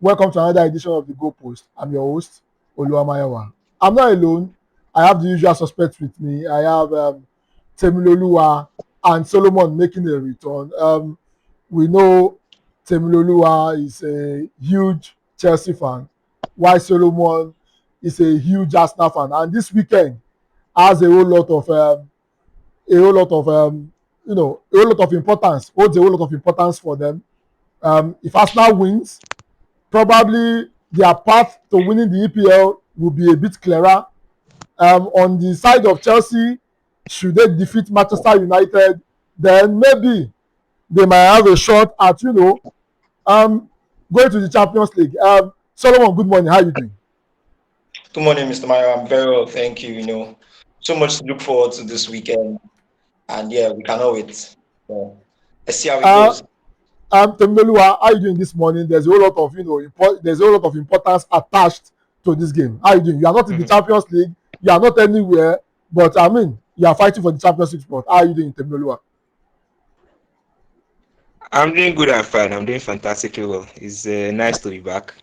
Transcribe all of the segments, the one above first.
Welcome to another edition of the Goalpost. I'm your host, Oluwamayawa. I'm not alone. I have the usual suspects with me. I have Temiloluwa and Solomon making a return. We know Temiloluwa is a huge Chelsea fan, while Solomon is a huge Arsenal fan. And this weekend has a whole lot of a whole lot of importance. Holds a whole lot of importance for them. If Arsenal wins, probably their path to winning the EPL will be a bit clearer. On the side of Chelsea, should they defeat Manchester United, then maybe they might have a shot at going to the Champions League. Solomon, good morning. How are you doing? Good morning, Mr. Mayo. I'm very well, thank you. So much to look forward to this weekend, and yeah, we cannot wait. Let's see how it goes. Temiloluwa, how are you doing this morning? There's a whole lot of there's a whole lot of importance attached to this game. How are you doing? You are not in the Champions League. You are not anywhere, but I mean, you are fighting for the Champions League spot. How are you doing, Temiloluwa? I'm doing good and fine. I'm doing fantastically well. It's nice to be back.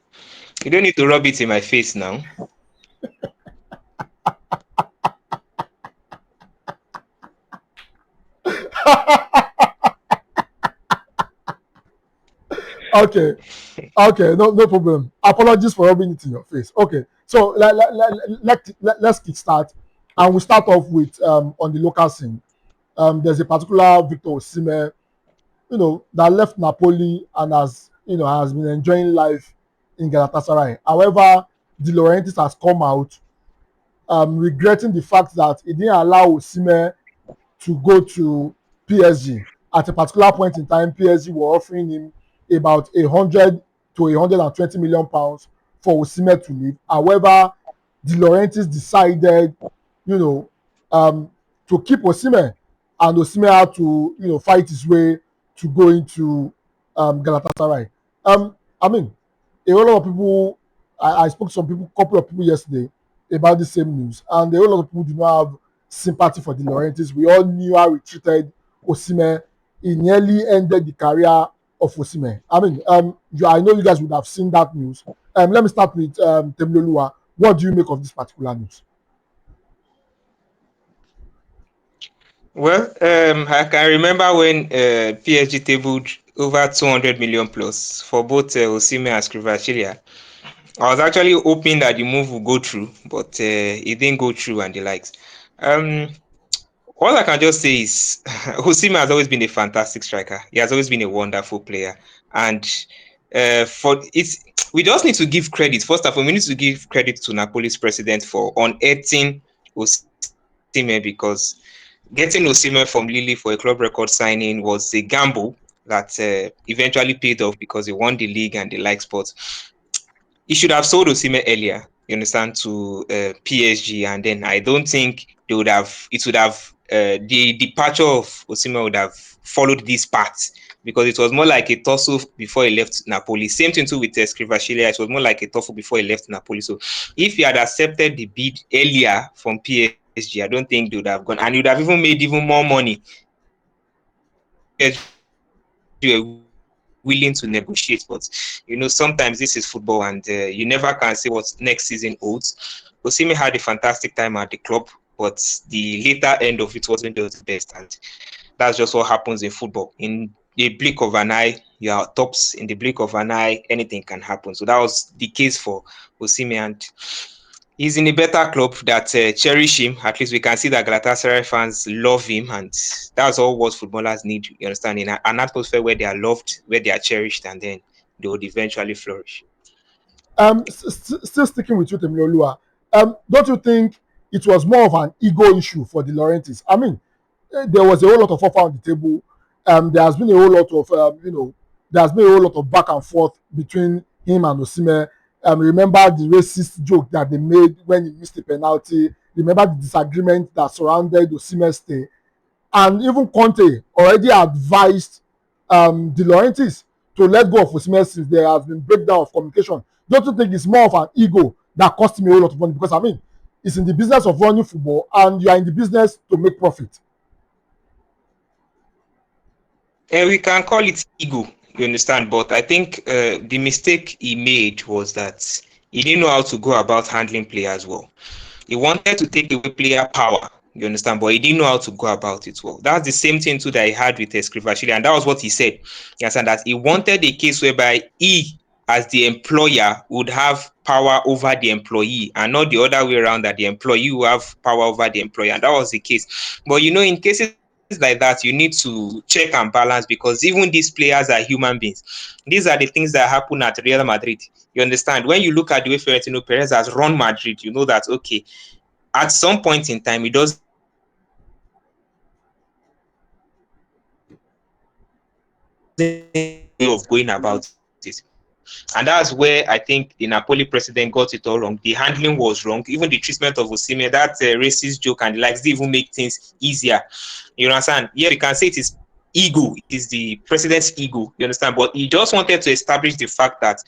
You don't need to rub it in my face now. Okay, no problem. Apologies for rubbing it in your face. Okay, so let's kick start, and we start off with on the local scene. There's a particular Victor Osimhen, that left Napoli and has been enjoying life in Galatasaray. However, the Laurentiis has come out regretting the fact that he didn't allow Osimhen to go to PSG. At a particular point in time, PSG were offering him about 100 to 120 million pounds for Osimhen to leave. However, the Laurentiis decided, to keep Osimhen, and Osimhen had to, fight his way to go into Galatasaray. I mean, a whole lot of people. I spoke to some people, couple of people yesterday about the same news, and a whole lot of people do not have sympathy for the Laurentiis. We all knew how he treated Osimhen. He nearly ended the career of Osimhen. I mean, I know you guys would have seen that news. Let me start with Temiloluwa. What do you make of this particular news? Well, I can remember when PSG tabled over 200 million plus for both Osimhen and SerieA. I was actually hoping that the move would go through, but it didn't go through and the likes. All I can just say is Osimhen has always been a fantastic striker. He has always been a wonderful player, and we just need to give credit. First of all, we need to give credit to Napoli's president for unearthing Osimhen, because getting Osimhen from Lille for a club record signing was a gamble that eventually paid off because he won the league and the likes. But he should have sold Osimhen earlier, you understand, to PSG, and then I don't think the departure of Osimhen would have followed this path, because it was more like a tussle before he left Napoli. Same thing too with SerieA. It was more like a tussle before he left Napoli. So if he had accepted the bid earlier from PSG, I don't think they would have gone, and he would have even made even more money. Willing to negotiate, but sometimes this is football, and you never can say what next season holds. Osimhen had a fantastic time at the club, but the later end of it wasn't just the best, and that's just what happens in football. In the blink of an eye, you are tops. In the blink of an eye, anything can happen. So that was the case for Osimhen, and he's in a better club that cherish him. At least we can see that Galatasaray fans love him, and that's all what footballers need. You understand? In an atmosphere where they are loved, where they are cherished, and then they would eventually flourish. Still sticking with you, Temiloluwa. Don't you think it was more of an ego issue for the Laurentiis? I mean, there was a whole lot of offer on the table. There has been a whole lot of there has been a whole lot of back and forth between him and Osimhen. Remember the racist joke that they made when he missed the penalty. Remember the disagreement that surrounded Osimhen's stay. And even Conte already advised the Laurentiis to let go of Osimhen since there has been breakdown of communication. Don't you think it's more of an ego that cost him a whole lot of money? Because I mean, it's in the business of running football, and you are in the business to make profit. And we can call it ego. You understand? But I think the mistake he made was that he didn't know how to go about handling players well. He wanted to take away player power, you understand, but he didn't know how to go about it well. That's the same thing too that he had with Skrivashvili, and that was what he said. You understand that he wanted a case whereby he, as the employer, would have power over the employee, and not the other way around, that the employee will have power over the employer, and that was the case. But in cases like that, you need to check and balance, because even these players are human beings. These are the things that happen at Real Madrid. You understand? When you look at the way Florentino Perez has run Madrid, you know that okay, at some point in time, it doesn't know how to go about it. Way of going about it. And that's where I think the Napoli president got it all wrong. The handling was wrong. Even the treatment of Osimhen, that racist joke and the likes, didn't even make things easier. You understand? Yeah, we can say it is ego. It is the president's ego. You understand? But he just wanted to establish the fact that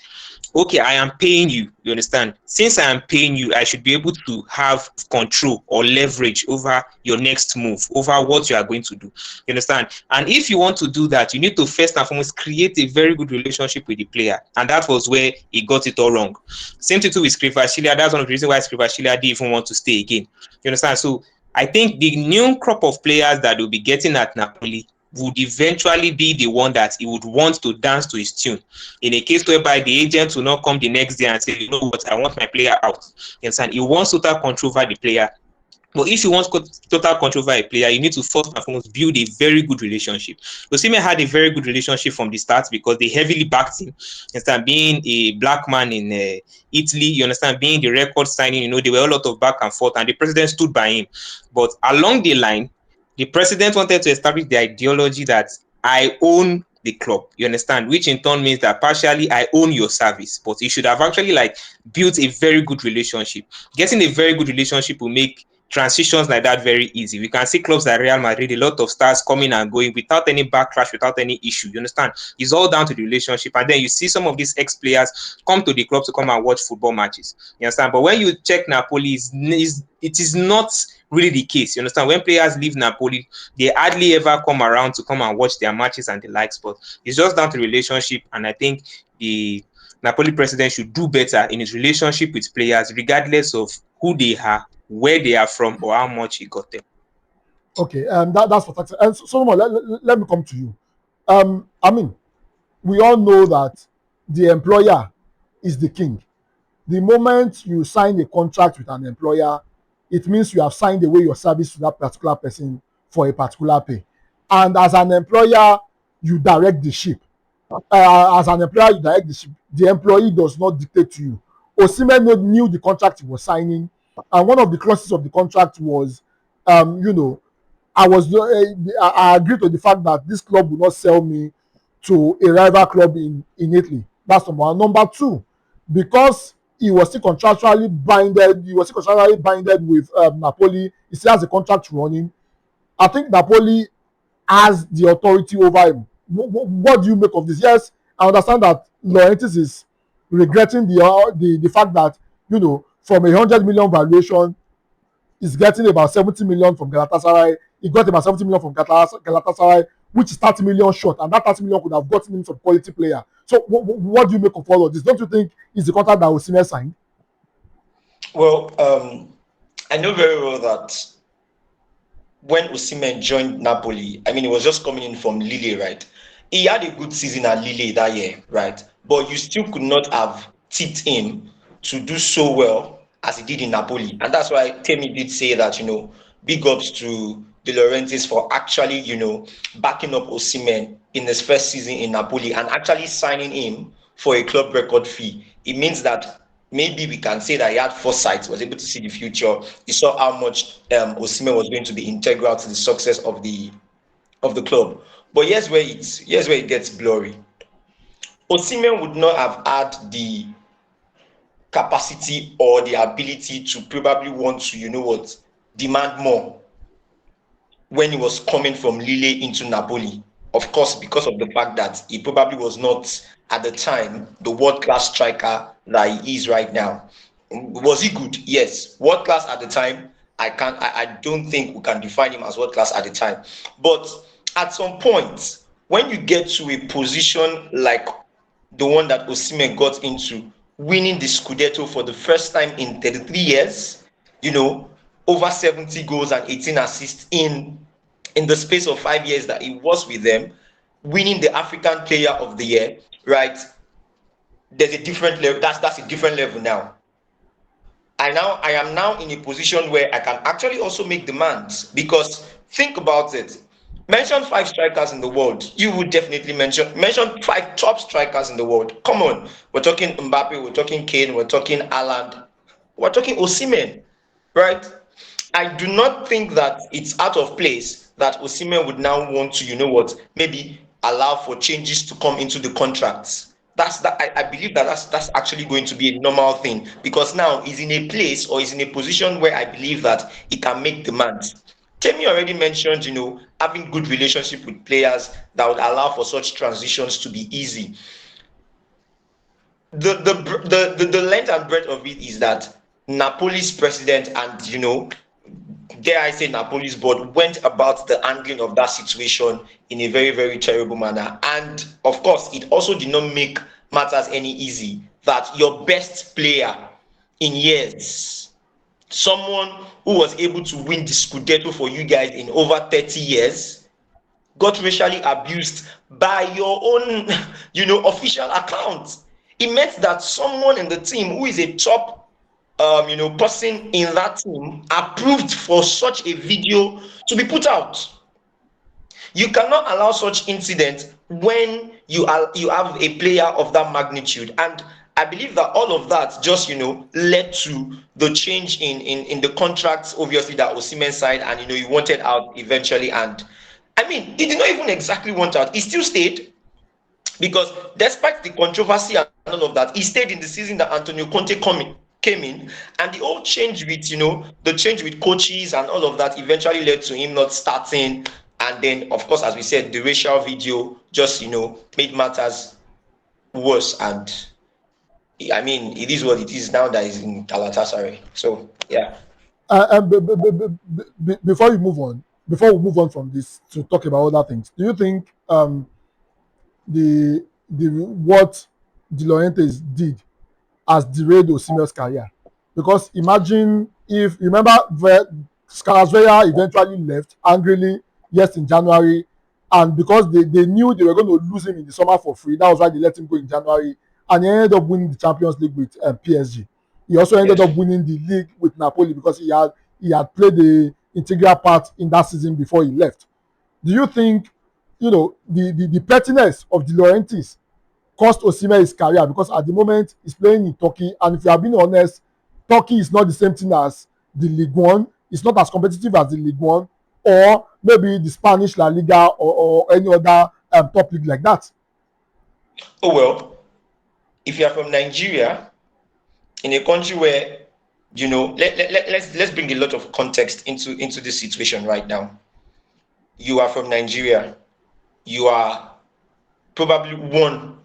okay, I am paying you. You understand? Since I am paying you, I should be able to have control or leverage over your next move, over what you are going to do. You understand? And if you want to do that, you need to first and foremost create a very good relationship with the player. And that was where he got it all wrong. Same thing too with Skrivashvili. That's one of the reasons why Skrivashvili didn't even want to stay again. You understand? So I think the new crop of players that will be getting at Napoli would eventually be the one that he would want to dance to his tune. In a case whereby the agent will not come the next day and say, you know what, I want my player out. You understand? He wants total control over the player. But if you want total control over a player, you need to first and foremost build a very good relationship. Osimhen had a very good relationship from the start because they heavily backed him. You understand? Being a black man in Italy, you understand? Being the record signing, there were a lot of back and forth, and the president stood by him. But along the line, the president wanted to establish the ideology that I own the club, you understand, which in turn means that partially I own your service, but you should have actually built a very good relationship. Getting a very good relationship will make transitions like that very easy. We can see clubs like Real Madrid, a lot of stars coming and going without any backlash, without any issue. You understand? It's all down to the relationship. And then you see some of these ex-players come to the club to come and watch football matches. You understand? But when you check Napoli, it is not really the case. You understand? When players leave Napoli, they hardly ever come around to come and watch their matches and the likes. But it's just down to relationship. And I think the Napoli president should do better in his relationship with players, regardless of who they are, where they are from, or how much he got them. Okay, that's fantastic. And Solomon, let me come to you. I mean, we all know that the employer is the king. The moment you sign a contract with an employer, it means you have signed away your service to that particular person for a particular pay. And as an employer, you direct the ship. As an employer, you direct the ship. The employee does not dictate to you. Osimhen knew the contract he was signing, and one of the clauses of the contract was, I agreed to the fact that this club will not sell me to a rival club in Italy. That's number one. Number two, because he was still contractually binded with Napoli. He still has a contract running. I think Napoli has the authority over him. What do you make of this? Yes, I understand that Laurentiis is regretting the fact that from 100 million valuation, is getting about 70 million from Galatasaray. He got about 70 million from Galatasaray, which is 30 million short, and that 30 million could have gotten him some quality player. So what do you make of all of this? Don't you think it's the contract that Osimhen signed? Well, I know very well that when Osimhen joined Napoli, I mean, he was just coming in from Lille, right? He had a good season at Lille that year, right? But you still could not have tipped him to do so well as he did in Napoli. And that's why Temi did say that, big ups to the Laurentiis for actually, backing up Osimhen in his first season in Napoli and actually signing him for a club record fee. It means that maybe we can say that he had foresight, was able to see the future. He saw how much Osimhen was going to be integral to the success of the club. But here's where it gets blurry. Osimhen would not have had the capacity or the ability to probably want to, demand more when he was coming from Lille into Napoli. Of course, because of the fact that he probably was not at the time the world-class striker that he is right now. Was he good? Yes. World-class at the time, I don't think we can define him as world-class at the time. But at some point, when you get to a position like the one that Osimhen got into, winning the Scudetto for the first time in 33 years, over 70 goals and 18 assists in the space of 5 years that he was with them, winning the African Player of the Year, right? There's a different level. That's a different level now. I am now in a position where I can actually also make demands, because think about it. Mention 5 strikers in the world. You would definitely mention 5 top strikers in the world. Come on, we're talking Mbappe, we're talking Kane, we're talking Haaland, we're talking Osimhen, right? I do not think that it's out of place that Osimhen would now want to, maybe allow for changes to come into the contracts. I believe that that's actually going to be a normal thing, because now he's in a place, or he's in a position where I believe that he can make demands. Temi already mentioned, having good relationship with players that would allow for such transitions to be easy. The length and breadth of it is that Napoli's president and dare I say Napoli's board went about the handling of that situation in a very, very terrible manner. And of course, it also did not make matters any easy that your best player in years, someone who was able to win the Scudetto for you guys in over 30 years, got racially abused by your own, official account. It meant that someone in the team who is a top person in that team approved for such a video to be put out. You cannot allow such incidents when you have a player of that magnitude. And I believe that all of that just led to the change in the contracts, obviously, that Osimhen signed, and he wanted out eventually. And I mean, he did not even exactly want out. He still stayed, because despite the controversy and all of that, he stayed in the season that Antonio Conte came in, and the whole change with the change with coaches and all of that eventually led to him not starting. And then, of course, as we said, the racial video just made matters worse. And I mean, it is what it is now that he's in Galatasaray. So yeah. Before we move on from this to talk about other things, do you think the what the Laurentiis did has derailed Osimhen's career? Because imagine if you remember, SerieA eventually left angrily, yes, in January, and because they knew they were going to lose him in the summer for free, that was why they let him go in January, and he ended up winning the Champions League with PSG. He also ended up winning the league with Napoli, because he had played the integral part in that season before he left. Do you think the pettiness of the Laurentiis cost Osimhen his career? Because at the moment he's playing in Turkey, and if you are being honest, Turkey is not the same thing as the League One. It's not as competitive as the League One, or maybe the Spanish La Liga, or any other top league like that. Oh well, if you are from Nigeria, in a country where let's bring a lot of context into this situation right now. You are from Nigeria. You are probably one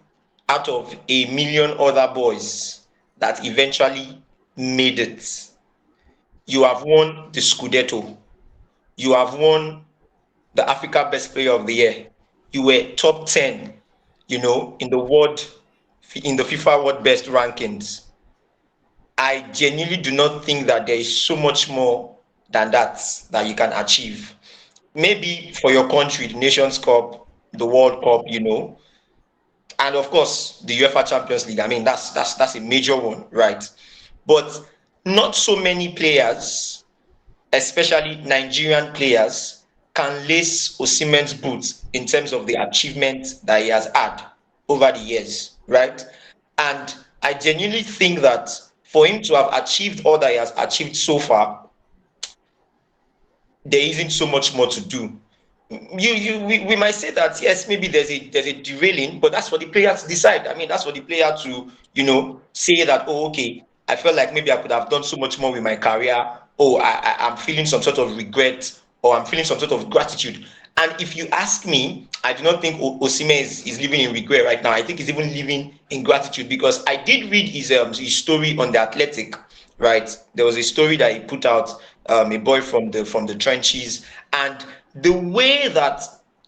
out of a million other boys that eventually made it. You have won the Scudetto. You have won the Africa Best Player of the Year. You were top 10, in the world, in the FIFA World Best rankings. I genuinely do not think that there is so much more than that you can achieve. Maybe for your country, the Nations Cup, the World Cup, and of course the UEFA Champions League. I mean, that's a major one, right? But not so many players, especially Nigerian players, can lace Osimhen's boots in terms of the achievement that he has had over the years, right? And I genuinely think that for him to have achieved all that he has achieved so far, there isn't so much more to do. We might say that yes, maybe there's a derailing, but that's for the player to decide. I mean, that's for the player to say that, oh, okay, I felt like maybe I could have done so much more with my career. Oh, I'm feeling some sort of regret, or I'm feeling some sort of gratitude. And if you ask me, I do not think Osimhen is living in regret right now. I think he's even living in gratitude, because I did read his story on The Athletic, right? There was a story that he put out, a boy from the trenches, and the way that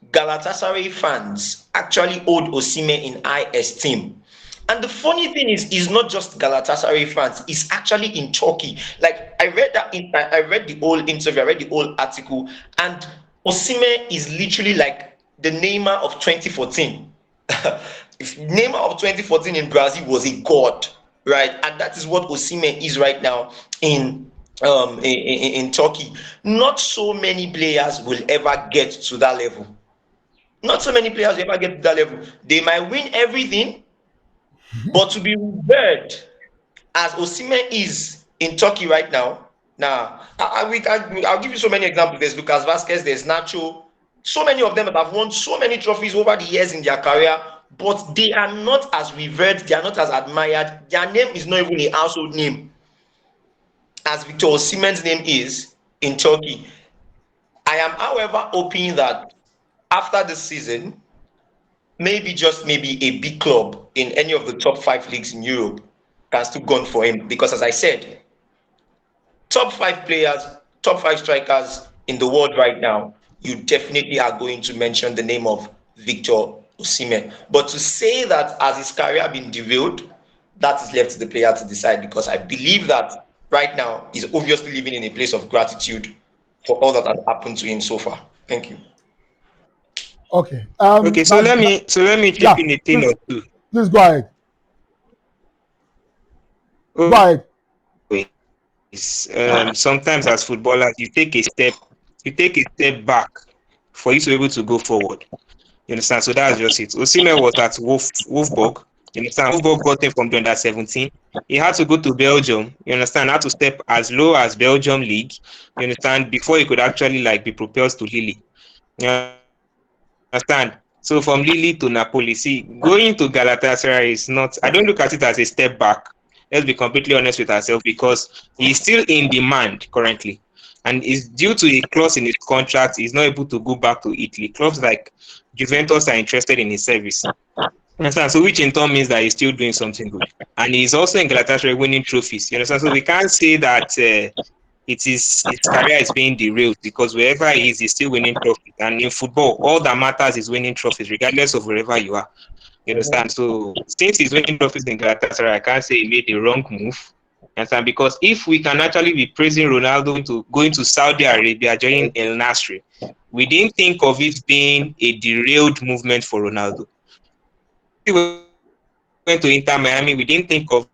Galatasaray fans actually hold Osimhen in high esteem. And the funny thing is, it's not just Galatasaray fans, it's actually in Turkey. Like I read that I read the whole interview, I read the whole article, and Osimhen is literally like the Neymar of 2014. If Neymar of 2014 in Brazil was a god, right? And that is what Osimhen is right now in Turkey. Not so many players will ever get to that level. Not so many players will ever get to that level. They might win everything, but to be revered as Osimhen is in Turkey right now, I'll give you so many examples. There's Lucas Vazquez, there's Nacho, so many of them that have won so many trophies over the years in their career, but they are not as revered, they are not as admired. Their name is not even a household name as Victor Osimhen's name is in Turkey. I am, however, hoping that after this season, maybe a big club in any of the top 5 leagues in Europe can still go on for him, because as I said, top 5 players, top 5 strikers in the world right now, you definitely are going to mention the name of Victor Osimhen. But to say that as his career been derailed, that is left to the player to decide, because I believe that right now he's obviously living in a place of gratitude for all that has happened to him so far. Thank you. Okay. Okay, so let me chip in a thing or two. Please go ahead. Oh, Go ahead. Sometimes as footballers, you take a step back for you to be able to go forward. You understand? So that's just it. Osimhen was at Wolfsburg. You understand? Wolfsburg got him from the under 17. He had to go to Belgium. You understand? Had to step as low as Belgium League. You understand? Before he could actually be propelled to Lille. You understand? So from Lille to Napoli. See, going to Galatasaray is not. I don't look at it as a step back. Let's be completely honest with ourselves, because he's still in demand currently, and is due to a clause in his contract, he's not able to go back to Italy. Clubs like Juventus are interested in his service. Understand? So which in turn means that he's still doing something good, and he's also in Galatasaray winning trophies. You understand? So we can't say that his career is being derailed, because wherever he is, he's still winning trophies. And in football, all that matters is winning trophies, regardless of wherever you are. You understand? So since he's winning trophies in Galatasaray, I can't say he made the wrong move. Understand? Because if we can actually be praising Ronaldo into going to Saudi Arabia joining El Nasri, we didn't think of it being a derailed movement for Ronaldo. He went to Inter Miami, we didn't think of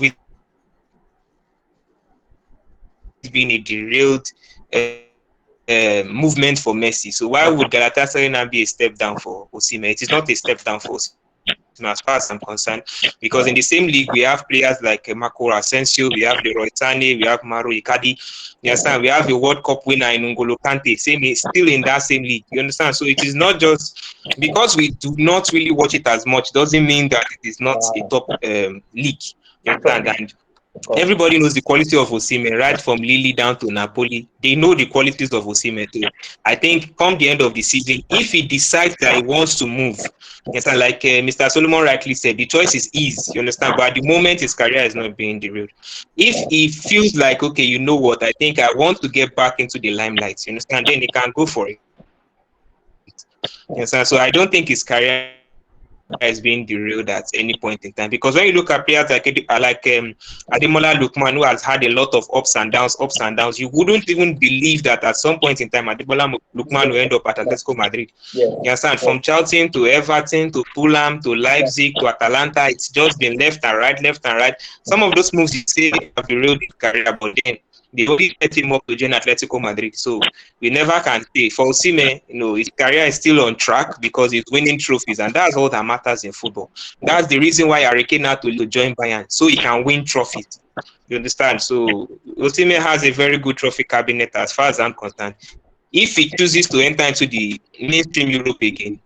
it being a derailed movement for Messi. So why would Galatasaray now be a step down for Osimhen? It is not a step down for Osimhen as far as I'm concerned, because in the same league we have players like Marco Asensio, we have Leroy Sané, we have Mauro Icardi. You understand? We have a World Cup winner in N'Golo Kante, still in that same league. You understand? So it is not just because we do not really watch it as much, doesn't mean that it is not a top league. You understand? And everybody knows the quality of Osimhen, right from Lille down to Napoli. They know the qualities of Osimhen too. I think come the end of the season, if he decides that he wants to move, you understand, like Mr. Solomon rightly said, the choice is ease, you understand, but at the moment his career is not being derailed. If he feels like, okay, you know what, I think I want to get back into the limelight, you understand, then he can go for it. You understand? So I don't think his career is being derailed at any point in time, because when you look at players like Ademola Lookman, who has had a lot of ups and downs, you wouldn't even believe that at some point in time Ademola Lookman will end up at Atletico Madrid. You understand? From Chelsea to Everton to Fulham to Leipzig to Atalanta, it's just been left and right. Some of those moves you say have derailed his career, but then they only set him up to join Atletico Madrid. So we never can say. For Osimhen, his career is still on track because he's winning trophies, and that's all that matters in football. That's the reason why Harry Kane had to join Bayern, so he can win trophies. You understand? So Osimhen has a very good trophy cabinet as far as I'm concerned. If he chooses to enter into the mainstream Europe again,